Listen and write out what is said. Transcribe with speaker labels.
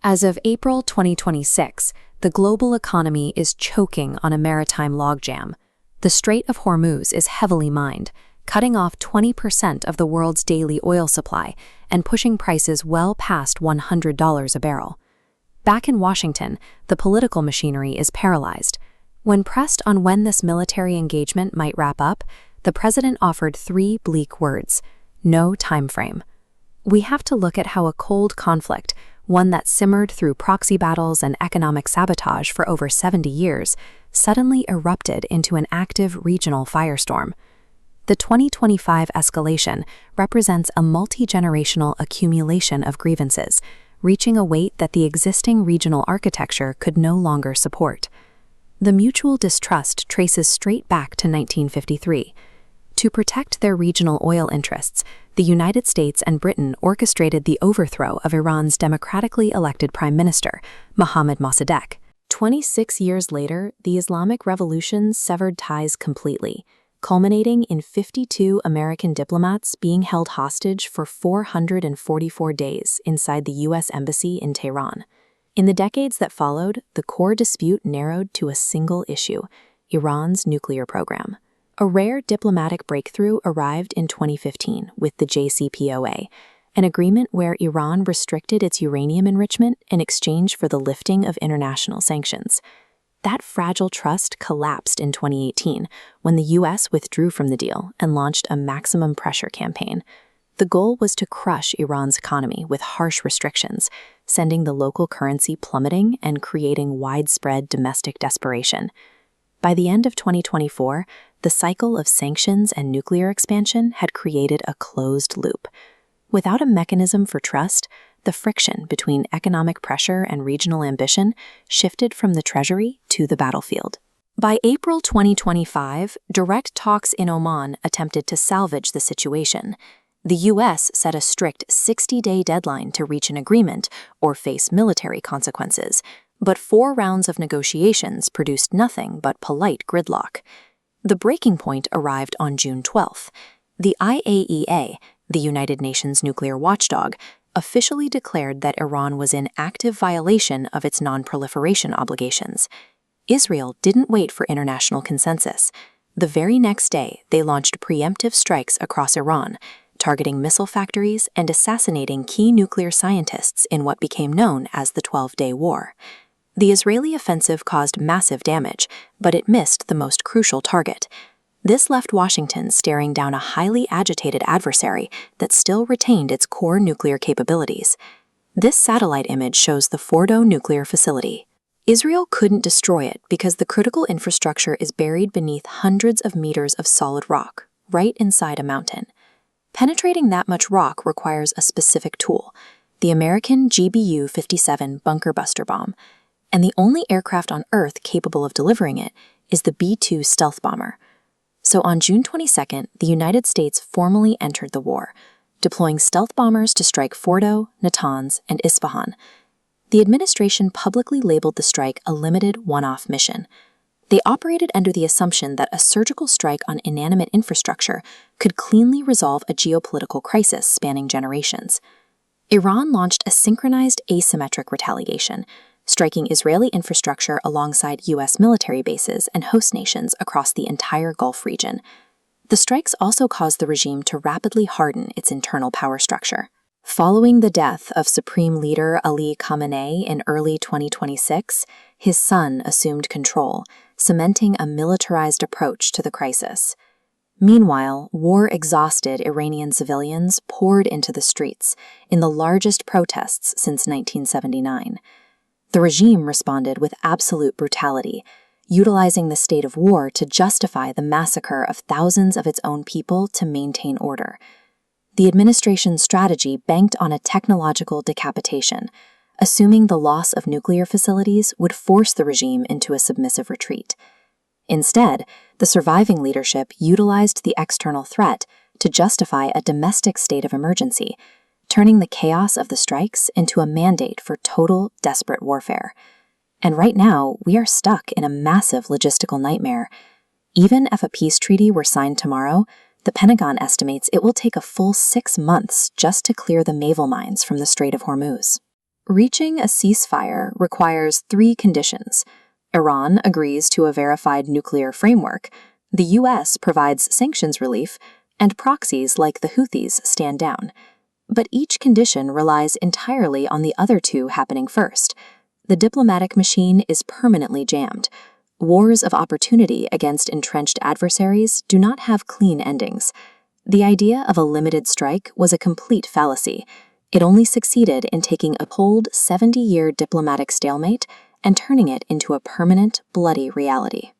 Speaker 1: As of April 2026, the global economy is choking on a maritime logjam. The Strait of Hormuz is heavily mined, cutting off 20% of the world's daily oil supply and pushing prices well past $100 a barrel. Back in Washington, the political machinery is paralyzed. When pressed on when this military engagement might wrap up, the president offered three bleak words: no timeframe. We have to look at how a cold conflict, one that simmered through proxy battles and economic sabotage for over 70 years, suddenly erupted into an active regional firestorm. The 2025 escalation represents a multi-generational accumulation of grievances, reaching a weight that the existing regional architecture could no longer support. The mutual distrust traces straight back to 1953. To protect their regional oil interests, the United States and Britain orchestrated the overthrow of Iran's democratically elected Prime Minister, Mohammad Mossadegh. 26 years later, the Islamic Revolution severed ties completely, culminating in 52 American diplomats being held hostage for 444 days inside the U.S. Embassy in Tehran. In the decades that followed, the core dispute narrowed to a single issue: Iran's nuclear program. A rare diplomatic breakthrough arrived in 2015 with the JCPOA, an agreement where Iran restricted its uranium enrichment in exchange for the lifting of international sanctions. That fragile trust collapsed in 2018 when the U.S. withdrew from the deal and launched a maximum pressure campaign. The goal was to crush Iran's economy with harsh restrictions, sending the local currency plummeting and creating widespread domestic desperation. By the end of 2024, the cycle of sanctions and nuclear expansion had created a closed loop. Without a mechanism for trust, the friction between economic pressure and regional ambition shifted from the treasury to the battlefield. By April 2025, direct talks in Oman attempted to salvage the situation. The U.S. set a strict 60-day deadline to reach an agreement or face military consequences, but 4 rounds of negotiations produced nothing but polite gridlock. The breaking point arrived on June 12th. The IAEA, the United Nations nuclear watchdog, officially declared that Iran was in active violation of its non-proliferation obligations. Israel didn't wait for international consensus. The very next day, they launched preemptive strikes across Iran, targeting missile factories and assassinating key nuclear scientists in what became known as the 12-Day War. The Israeli offensive caused massive damage, but it missed the most crucial target. This left Washington staring down a highly agitated adversary that still retained its core nuclear capabilities. This satellite image shows the Fordo nuclear facility. Israel couldn't destroy it because the critical infrastructure is buried beneath hundreds of meters of solid rock, right inside a mountain. Penetrating that much rock requires a specific tool, the American GBU-57 bunker buster bomb, and the only aircraft on Earth capable of delivering it is the B-2 stealth bomber. So on June 22nd, the United States formally entered the war, deploying stealth bombers to strike Fordo, Natanz, and Isfahan. The administration publicly labeled the strike a limited one-off mission. They operated under the assumption that a surgical strike on inanimate infrastructure could cleanly resolve a geopolitical crisis spanning generations. Iran launched a synchronized asymmetric retaliation, striking Israeli infrastructure alongside U.S. military bases and host nations across the entire Gulf region. The strikes also caused the regime to rapidly harden its internal power structure. Following the death of Supreme Leader Ali Khamenei in early 2026, his son assumed control, cementing a militarized approach to the crisis. Meanwhile, war-exhausted Iranian civilians poured into the streets in the largest protests since 1979. The regime responded with absolute brutality, utilizing the state of war to justify the massacre of thousands of its own people to maintain order. The administration's strategy banked on a technological decapitation, assuming the loss of nuclear facilities would force the regime into a submissive retreat. Instead, the surviving leadership utilized the external threat to justify a domestic state of emergency, turning the chaos of the strikes into a mandate for total, desperate warfare. And right now, we are stuck in a massive logistical nightmare. Even if a peace treaty were signed tomorrow, the Pentagon estimates it will take a full 6 months just to clear the naval mines from the Strait of Hormuz. Reaching a ceasefire requires 3 conditions. Iran agrees to a verified nuclear framework, the US provides sanctions relief, and proxies like the Houthis stand down. But each condition relies entirely on the other 2 happening first. The diplomatic machine is permanently jammed. Wars of opportunity against entrenched adversaries do not have clean endings. The idea of a limited strike was a complete fallacy. It only succeeded in taking a cold 70-year diplomatic stalemate and turning it into a permanent, bloody reality.